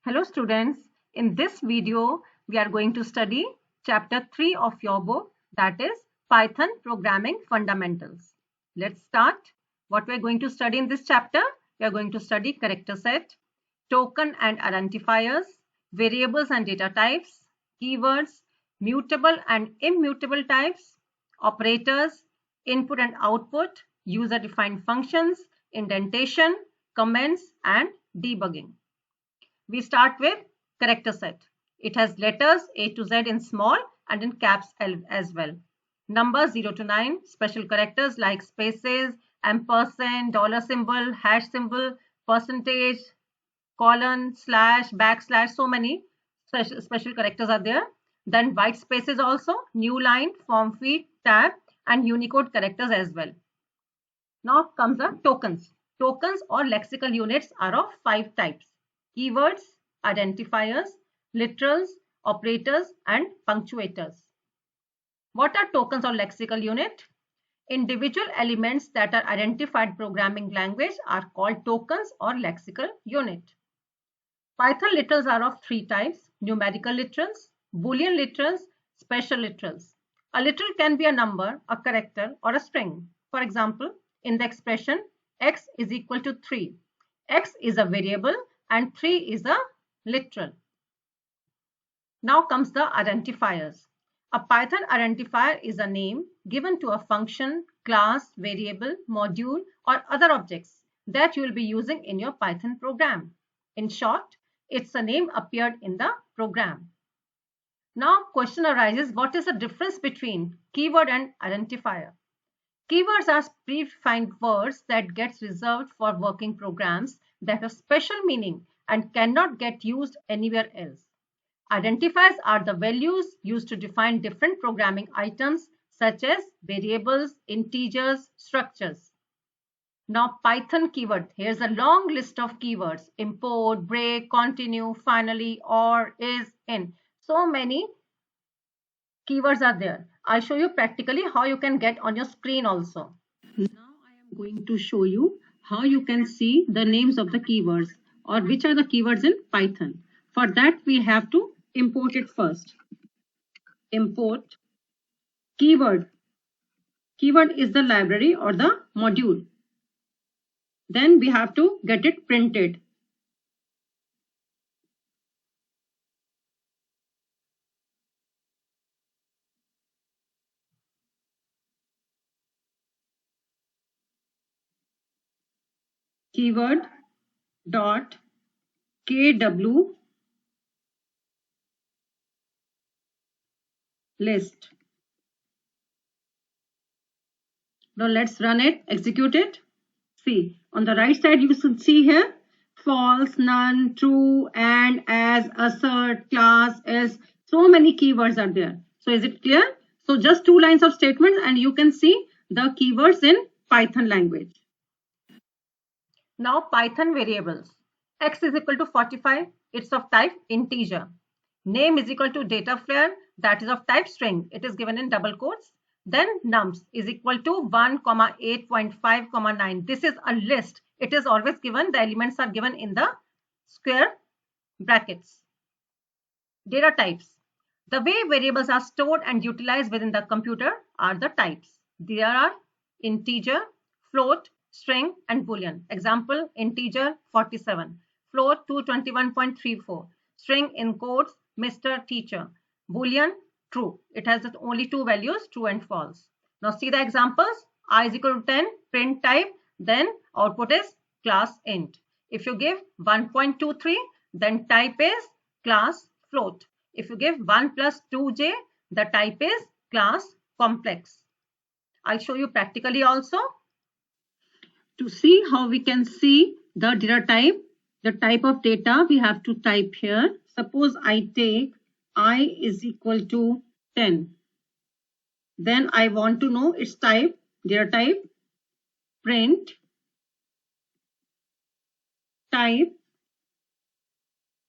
Hello students, in this video we are going to study chapter 3 of your book, that is Python Programming Fundamentals. Let's start. What we are going to study in this chapter? We are going to study character set, token and identifiers, variables and data types, keywords, mutable and immutable types, operators, input and output, user defined functions, indentation, comments and debugging. We start with character set. It has letters A to Z in small and in caps as well. Numbers 0 to 9, special characters like spaces, ampersand, dollar symbol, hash symbol, percentage, colon, slash, backslash, so many special characters are there. Then white spaces also, new line, form feed, tab, and Unicode characters as well. Now comes the tokens. Tokens or lexical units are of 5 types: keywords, identifiers, literals, operators, and punctuators. What are tokens or lexical unit? Individual elements that are identified programming language are called tokens or lexical unit. Python literals are of 3 types: numerical literals, Boolean literals, special literals. A literal can be a number, a character, or a string. For example, in the expression x is equal to 3, x is a variable and 3 is a literal. Now comes the identifiers. A Python identifier is a name given to a function, class, variable, module, or other objects that you will be using in your Python program. In short, it's a name appeared in the program. Now question arises, what is the difference between keyword and identifier? Keywords are predefined words that gets reserved for working programs that have special meaning and cannot get used anywhere else. Identifiers are the values used to define different programming items such as variables, integers, structures. Now Python keyword, here's a long list of keywords: import, break, continue, finally, or, is, in. So many keywords are there. I'll show you practically how you can get on your screen also. Now I am going to show you how you can see the names of the keywords or which are the keywords in Python. For that we have to import it first. Import keyword. Keyword is the library or the module. Then we have to get it printed. Keyword dot kw list. Now let's run it, execute it. See, on the right side you should see here false, none, true, and, as, assert, class, else. So many keywords are there. So is it clear? So just 2 lines of statements and you can see the keywords in Python language. Now Python variables. X is equal to 45. It's of type integer. Name is equal to data flare. That is of type string. It is given in double quotes. Then nums is equal to 1, 8.5, 9. This is a list. It is always given. The elements are given in the square brackets. Data types. The way variables are stored and utilized within the computer are the types. There are integer, float, string, and boolean. Example, integer 47, float 221.34, string in quotes Mr. Teacher, boolean true. It has only 2 values, true and false. Now see the examples. I is equal to 10, print type, then output is class int. If you give 1.23, then type is class float. If you give 1 plus 2j, the type is class complex. I'll show you practically also. To see how we can see the data type, the type of data we have to type here. Suppose I take I is equal to 10. Then I want to know its type, data type, print type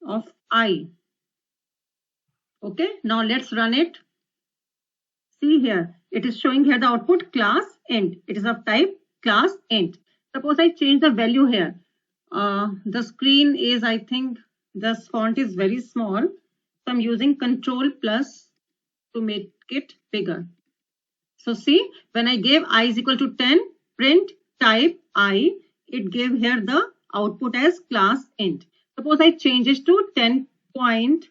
of I. Okay, now let's run it. See here, it is showing here the output class int. It is of type class int. Suppose I change the value here. The screen is, I think, This font is very small, so I'm using Control plus to make it bigger. So see, when I gave I is equal to 10, print type I, it gave here the output as class int. Suppose I change it to 10 point,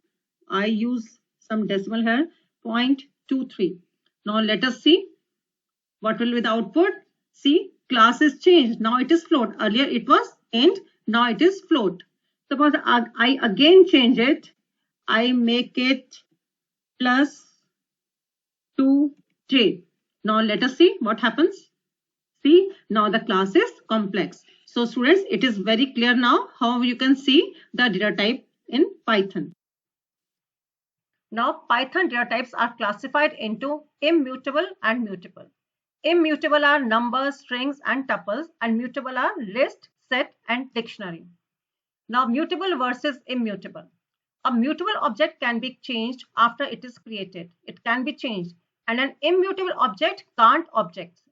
I use some decimal here, 0.23. Now let us see what will be the output. See, class is changed. Now it is float. Earlier it was int, now it is float. Suppose I again change it, I make it plus 2j. Now let us see what happens. See, now the class is complex. So students, it is very clear now how you can see the data type in Python. Now Python data types are classified into immutable and mutable. Immutable are numbers, strings and tuples, and mutable are list, set and dictionary. Now mutable versus immutable. A mutable object can be changed after it is created. It can be changed. And an immutable object can't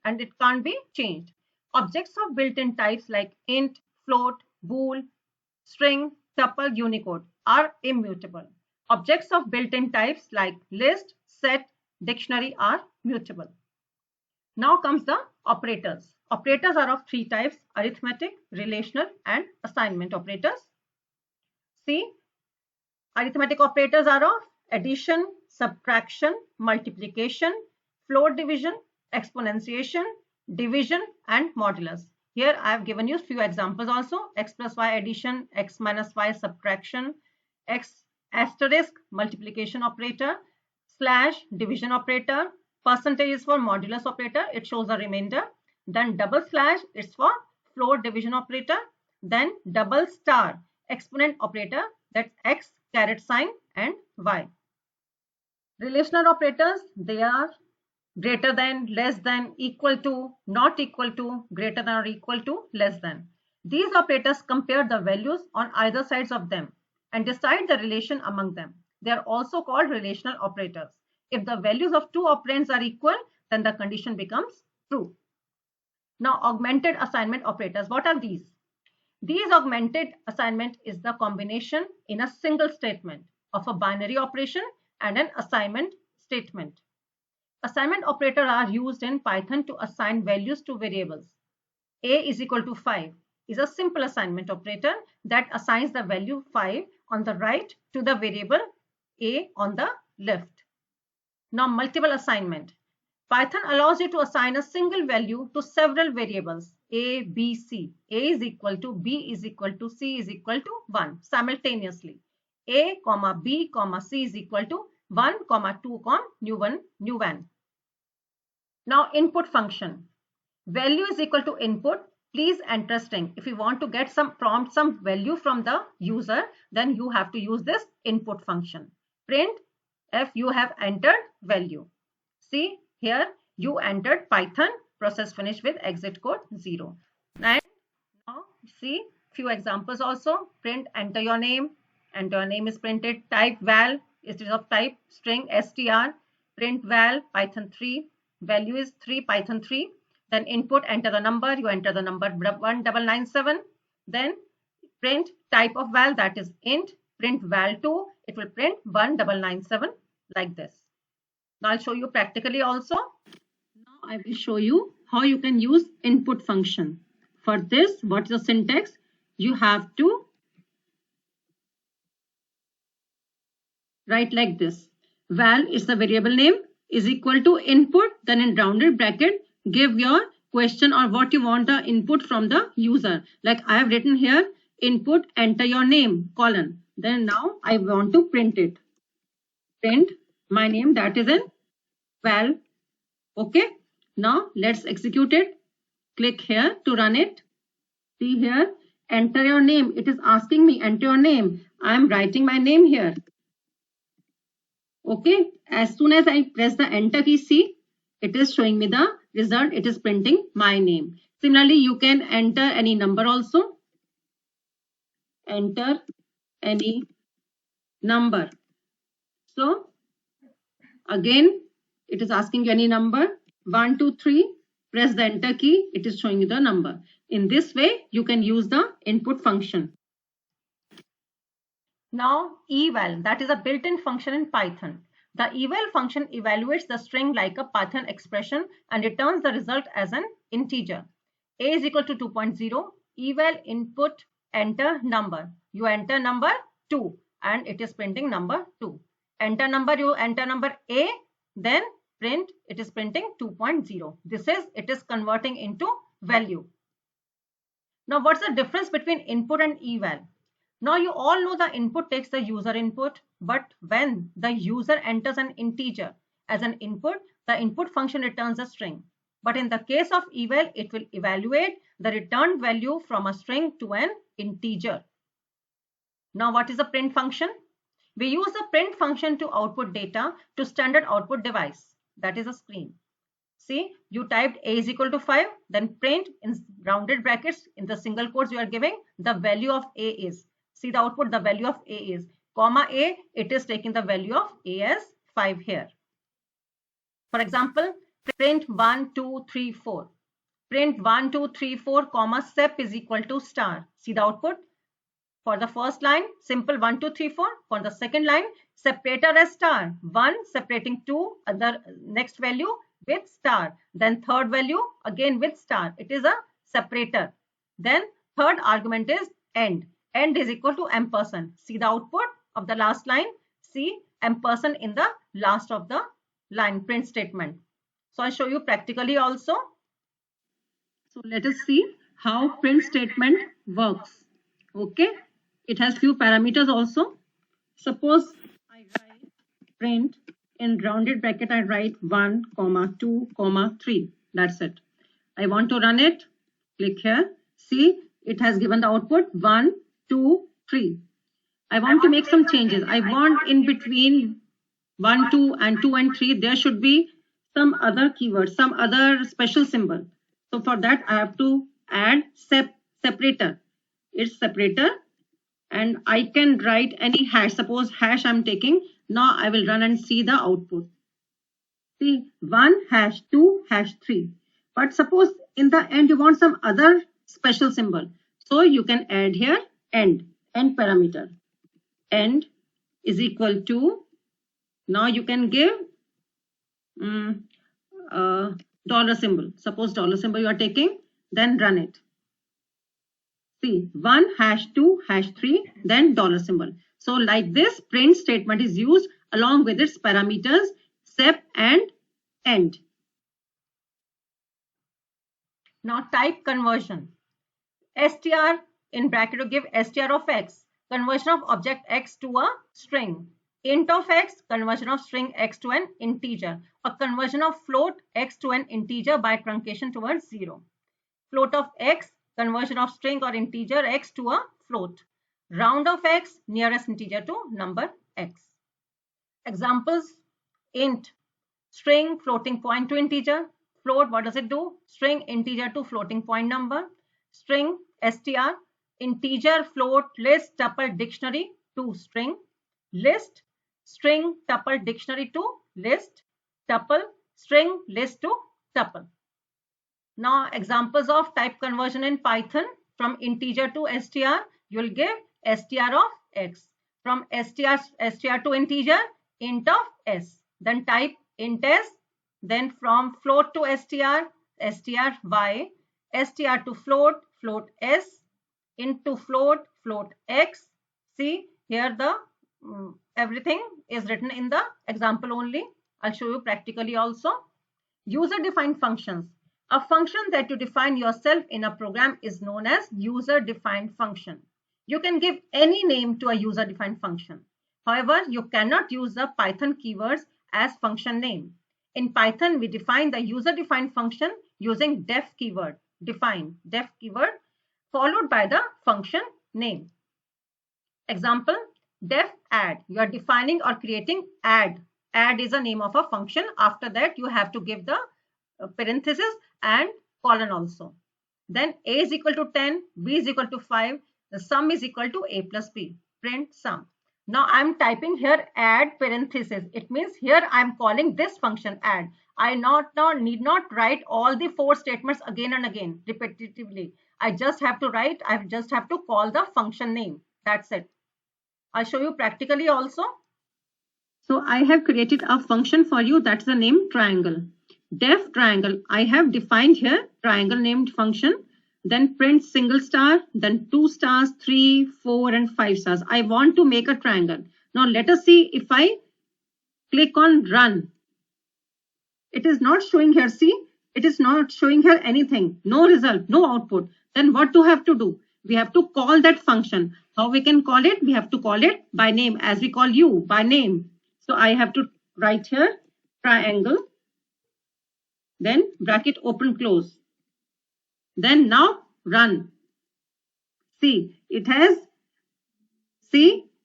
and it can't be changed. Objects of built-in types like int, float, bool, string, tuple, Unicode are immutable. Objects of built-in types like list, set, dictionary are mutable. Now comes the operators. Operators are of three types: arithmetic, relational and assignment operators. See, arithmetic operators are of addition, subtraction, multiplication, float division, exponentiation, division and modulus. Here I have given you few examples also: x plus y addition, x minus y subtraction, x asterisk multiplication operator, slash division operator, percentage is for modulus operator, it shows the remainder, then double slash is for float division operator, then double star exponent operator, that's x, caret sign and y. Relational operators, they are greater than, less than, equal to, not equal to, greater than or equal to, less than. These operators compare the values on either sides of them and decide the relation among them. They are also called relational operators. If the values of two operands are equal, then the condition becomes true. Now augmented assignment operators, what are these? These augmented assignment is the combination in a single statement of a binary operation and an assignment statement. Assignment operators are used in Python to assign values to variables. A is equal to 5 is a simple assignment operator that assigns the value 5 on the right to the variable A on the left. Now multiple assignment. Python allows you to assign a single value to several variables A, B, C. A is equal to, B is equal to, C is equal to 1 simultaneously. A, B, C is equal to 1, 2, new one. Now input function. Value is equal to input. Please enter string. If you want to get some value from the user, then you have to use this input function. Print if you have entered value. See here, you entered Python, process finished with exit code 0. And now see few examples also. Print enter your name. Enter your name is printed. Type val instead of type string str. Print val Python 3. Value is 3 Python 3. Then input, enter the number, you enter the number 1997. Then print type of val, that is int. Print val2, it will print 1997 like this. Now I'll show you practically also. Now I will show you how you can use input function. For this, what is the syntax? You have to write like this. Val is the variable name, is equal to input, then in rounded bracket give your question or what you want the input from the user. Like I have written here, input enter your name colon. Then now I want to print it. Print my name, that is in val. Okay. Now let's execute it. Click here to run it. See here, enter your name. It is asking me enter your name. I am writing my name here. Okay. As soon as I press the enter key, see, it is showing me the result. It is printing my name. Similarly, you can enter any number also. Enter any number. So again, it is asking you any number. 1, 2, 3. Press the enter key. It is showing you the number. In this way, you can use the input function. Now eval, that is a built-in function in Python. The eval function evaluates the string like a Python expression and returns the result as an integer. A is equal to 2.0, eval input enter number. You enter number 2 and it is printing number 2. Enter number, you enter number A, then print, it is printing 2.0. This is, it is converting into value. Now what's the difference between input and eval? Now you all know the input takes the user input, but when the user enters an integer as an input, the input function returns a string. But in the case of eval, it will evaluate the returned value from a string to an integer. Now what is a print function? We use the print function to output data to standard output device, that is a screen. See, you typed A is equal to 5, then print in rounded brackets in the single quotes you are giving the value of A is. See the output, the value of A is, comma A, it is taking the value of A as 5 here. For example, print 1, 2, 3, 4. Print 1, 2, 3, 4, comma sep is equal to star. See the output? For the first line, simple 1, 2, 3, 4. For the second line, separator as star. 1 separating 2, other next value with star. Then third value again with star. It is a separator. Then third argument is end. End is equal to ampersand. See the output of the last line. See ampersand in the last of the line print statement. So I'll show you practically also. So let us see how print statement works. Okay. It has few parameters also. Suppose I write print in rounded bracket, I write 1, 2, 3. That's it. I want to run it. Click here. See, it has given the output 1, 2, 3. I want to make some changes. I want in between 1, 2 and 2 and 3, there should be some other keyword, some other special symbol. So for that, I have to add separator. It's separator. And I can write any hash. Suppose hash I'm taking. Now I will run and see the output. See 1 hash 2 hash 3. But suppose in the end you want some other special symbol. So you can add here end parameter. End is equal to, now you can give dollar symbol. Suppose dollar symbol you are taking, then run it. See 1 hash 2 hash 3, then dollar symbol. So like this print statement is used along with its parameters sep and end. Now type conversion. str in bracket to give str of x, conversion of object x to a string. Int of x, conversion of string x to an integer. A conversion of float x to an integer by truncation towards 0. Float of x, conversion of string or integer x to a float. Round of x, nearest integer to number x. Examples: int, string floating point to integer. Float, what does it do? String integer to floating point number. String str, integer float list tuple dictionary to string. List, string tuple dictionary to list. Tuple, string list to tuple. Now examples of type conversion in Python: from integer to str, you will give str of x. From str to integer, int of s. Then type int s. Then from float to str y. Str to float, float s. Int to float, float x. See here the everything is written in the example only. I'll show you practically also. User defined functions. A function that you define yourself in a program is known as user defined function. You can give any name to a user defined function. However, you cannot use the Python keywords as function name. In Python, we define the user defined function using def keyword, define, def keyword, followed by the function name. Example, def add. You are defining or creating add. Add is a name of a function. After that, you have to give the parenthesis and colon also. Then a is equal to 10, b is equal to 5, the sum is equal to a plus b. Print sum. Now I'm typing here add parenthesis. It means here I'm calling this function add. I need not write all the 4 statements again and again repetitively. I just have to call the function name. That's it. I'll show you practically also. So I have created a function for you, that's the name triangle. Def triangle, I have defined here triangle named function, then print single star, then 2 stars, 3, 4 and 5 stars. I want to make a triangle. Now let us see if I click on run. It is not showing here, see, it is not showing here anything, no result, no output. Then what do we have to do? We have to call that function. How we can call it? We have to call it by name, as we call you by name. So I have to write here triangle, then bracket open close. Then now run. See, it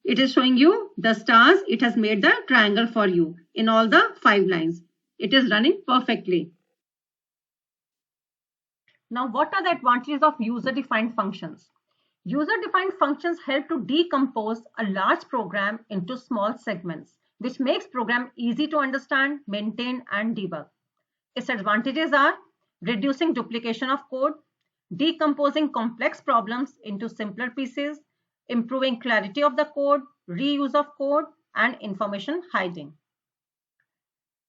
is showing you the stars. It has made the triangle for you in all the 5 lines. It is running perfectly. Now, what are the advantages of user-defined functions? User-defined functions help to decompose a large program into small segments, which makes program easy to understand, maintain, and debug. Its advantages are reducing duplication of code, decomposing complex problems into simpler pieces, improving clarity of the code, reuse of code, and information hiding.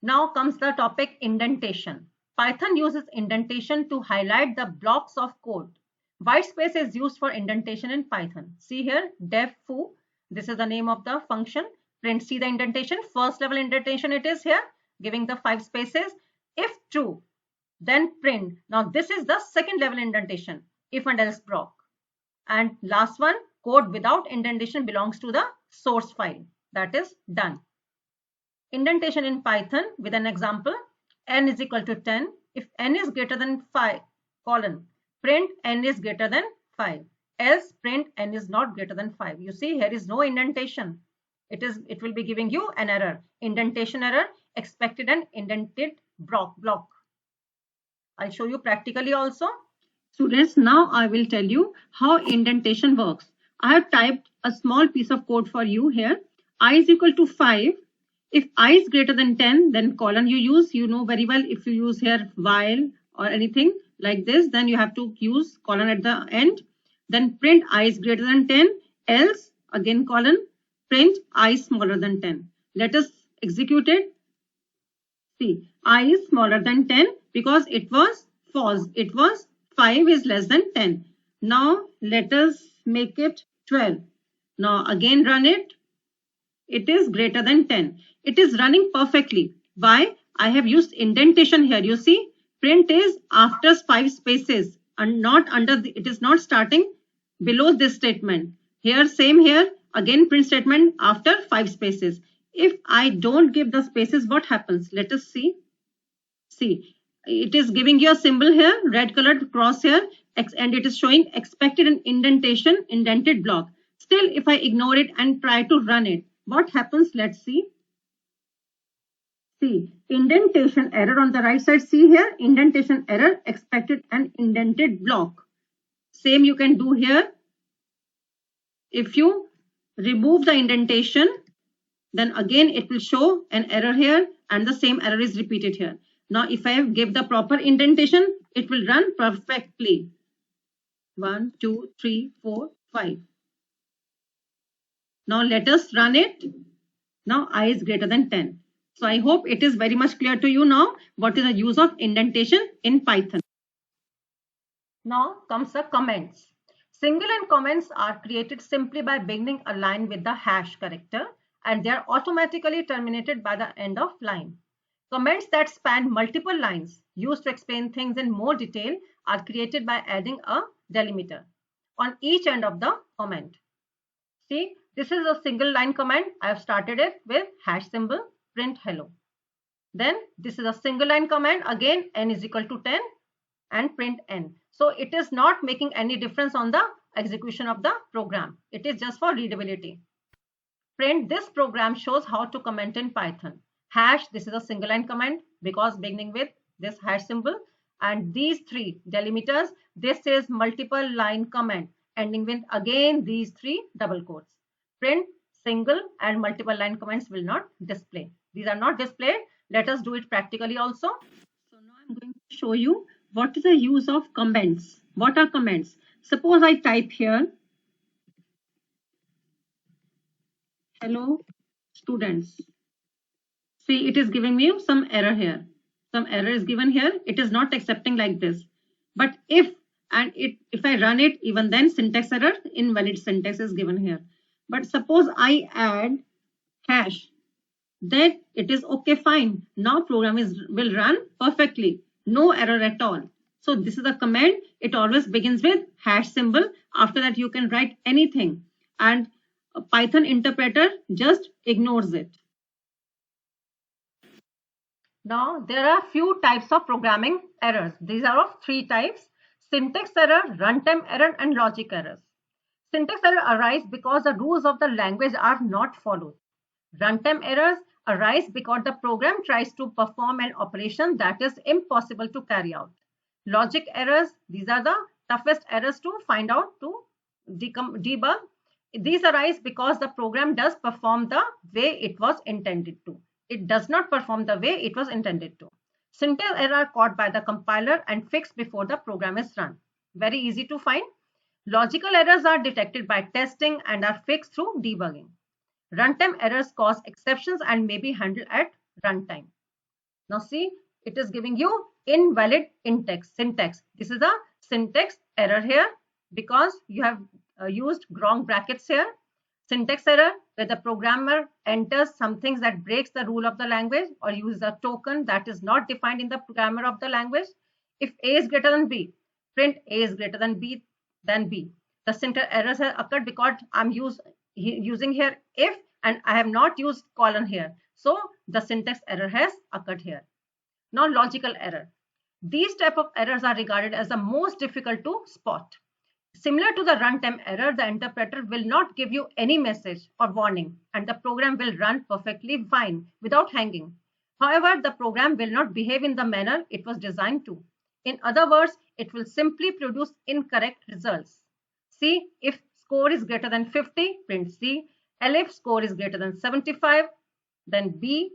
Now comes the topic indentation. Python uses indentation to highlight the blocks of code. Whitespace is used for indentation in Python. See here, def foo. This is the name of the function. Print, see the indentation. First level indentation it is here, giving the 5 spaces. If true, then print. Now this is the second level indentation, if and else block. And last one, code without indentation belongs to the source file. That is done. Indentation in Python with an example, n is equal to 10. If n is greater than 5, colon, print n is greater than 5. Else print n is not greater than 5. You see, here is no indentation. It will be giving you an error. Indentation error, expected an indented block. I'll show you practically also. Students, now I will tell you how indentation works. I have typed a small piece of code for you here. I is equal to 5. If I is greater than 10, then colon you use. You know very well, if you use here while or anything like this, then you have to use colon at the end. Then print I is greater than 10, else again colon, print I is smaller than 10. Let us execute it. See, I is smaller than 10 because it was false. It was 5 is less than 10. Now let us make it 12. Now again run it. It is greater than 10. It is running perfectly. Why? I have used indentation here. You see, print is after 5 spaces and not under it is not starting below this statement. Here, same here, again print statement after 5 spaces. If I don't give the spaces, what happens? Let us see. See, it is giving you a symbol here, red colored cross here, and it is showing expected an indentation, indented block. Still, if I ignore it and try to run it, what happens? Let's see. See, indentation error on the right side. See here, indentation error, expected an indented block. Same you can do here. If you remove the indentation, then again it will show an error here and the same error is repeated here. Now if I give the proper indentation, it will run perfectly. 1, 2, 3, 4, 5. Now let us run it. Now I is greater than 10. So I hope it is very much clear to you now what is the use of indentation in Python. Now comes the comments. Single and comments are created simply by beginning a line with the hash character, and they are automatically terminated by the end of line. Comments that span multiple lines used to explain things in more detail are created by adding a delimiter on each end of the comment. See, this is a single line comment. I have started it with hash symbol, print hello. Then this is a single line comment, again n is equal to 10 and print n. So it is not making any difference on the execution of the program. It is just for readability. Print, this program shows how to comment in Python. Hash, this is a single line comment because beginning with this hash symbol, and these 3 delimiters, this is multiple line comment ending with again these 3 double quotes. Print, single and multiple line comments will not display. These are not displayed. Let us do it practically also. So now I'm going to show you what is the use of comments. What are comments? Suppose I type here Hello students. See, it is giving me some error here. Some error is given here. It is not accepting like this. But if I run it, even then syntax error, invalid syntax is given here. But suppose I add hash, then it is okay, fine. Now program will run perfectly. No error at all. So this is a command. It always begins with hash symbol. After that you can write anything, and a Python interpreter just ignores it. Now, there are few types of programming errors. These are of three types: syntax error, runtime error, and logic errors. Syntax error arise because the rules of the language are not followed. Runtime errors arise because the program tries to perform an operation that is impossible to carry out. Logic errors, these are the toughest errors to find out, to debug. These arise because the program does perform the way it was intended to. It does not perform the way it was intended to. Syntax error are caught by the compiler and fixed before the program is run. Very easy to find. Logical errors are detected by testing and are fixed through debugging. Runtime errors cause exceptions and may be handled at runtime. Now see, it is giving you invalid syntax. This is a syntax error here because you have used wrong brackets here. Syntax error, where the programmer enters some things that breaks the rule of the language or uses a token that is not defined in the grammar of the language. If A is greater than B, print A is greater than B. The syntax errors have occurred because I'm using here if, and I have not used colon here. So the syntax error has occurred here. Now logical error. These type of errors are regarded as the most difficult to spot. Similar to the runtime error, the interpreter will not give you any message or warning, and the program will run perfectly fine without hanging. However, the program will not behave in the manner it was designed to. In other words, it will simply produce incorrect results. C, if score is greater than 50, print C. Elif score is greater than 75, then B.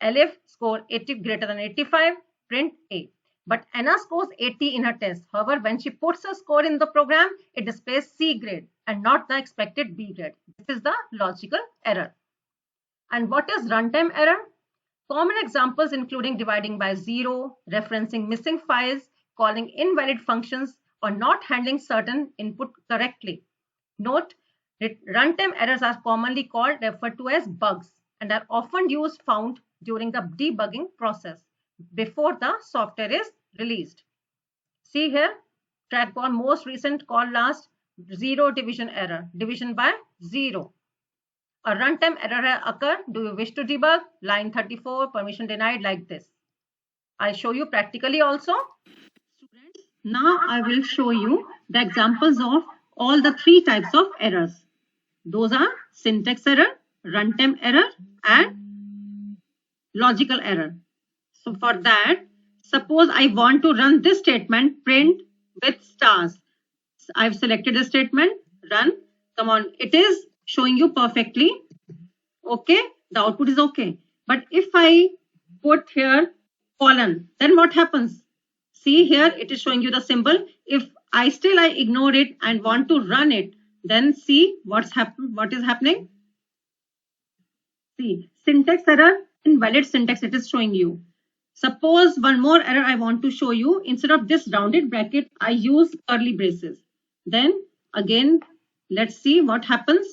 Elif score 80 greater than 85, print A. But Anna scores 80 in her test. However, when she puts a score in the program, it displays C grade and not the expected B grade. This is the logical error. And what is runtime error? Common examples including dividing by zero, referencing missing files, calling invalid functions, or not handling certain input correctly. Note, runtime errors are commonly referred to as bugs and are often found during the debugging process before the software is released. See here, trackball most recent call last zero division error, division by zero. A runtime error occur. Do you wish to debug? Line 34, permission denied, like this. I'll show you practically also. Students, now I will show you the examples of all the three types of errors. Those are syntax error, runtime error, and logical error. So for that, suppose I want to run this statement, print with stars. So I've selected the statement, run. Come on, it is showing you perfectly. Okay, the output is okay. But if I put here colon, then what happens? See here, it is showing you the symbol. If I ignore it and want to run it, then see what is happening. See, syntax error, invalid syntax, it is showing you. Suppose one more error I want to show you. Instead of this rounded bracket, I use curly braces. Then again, let's see what happens.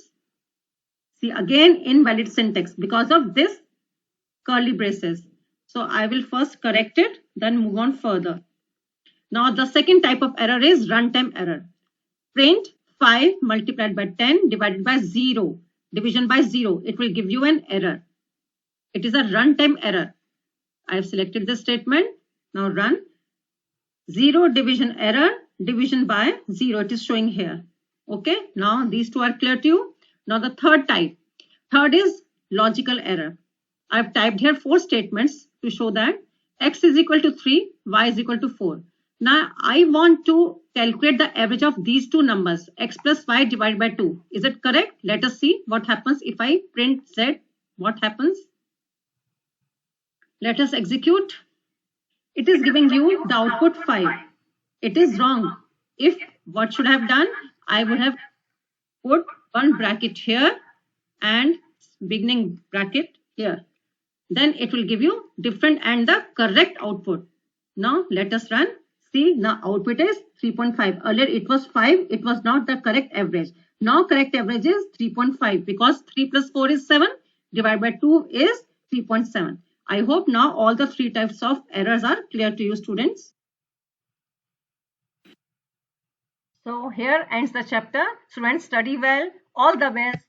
See, again invalid syntax because of this curly braces. So I will first correct it, then move on further. Now the second type of error is runtime error. Print 5 multiplied by 10 divided by 0, division by 0. It will give you an error. It is a runtime error. I have selected the statement. Now run. 0 division error, division by 0. It is showing here. Okay. Now these two are clear to you. Now the third type. Third is logical error. I have typed here 4 statements to show that x is equal to 3, y is equal to 4. Now I want to calculate the average of these two numbers, x plus y divided by 2. Is it correct? Let us see what happens if I print z. What happens? Let us execute. It is giving you the output 5. It is wrong. If what should I have done? I would have put one bracket here and beginning bracket here. Then it will give you different and the correct output. Now let us run. See, now output is 3.5. Earlier it was 5. It was not the correct average. Now correct average is 3.5 because 3 plus 4 is 7. Divided by 2 is 3.7. I hope now all the three types of errors are clear to you, students. So here ends the chapter. Students, study well. All the best.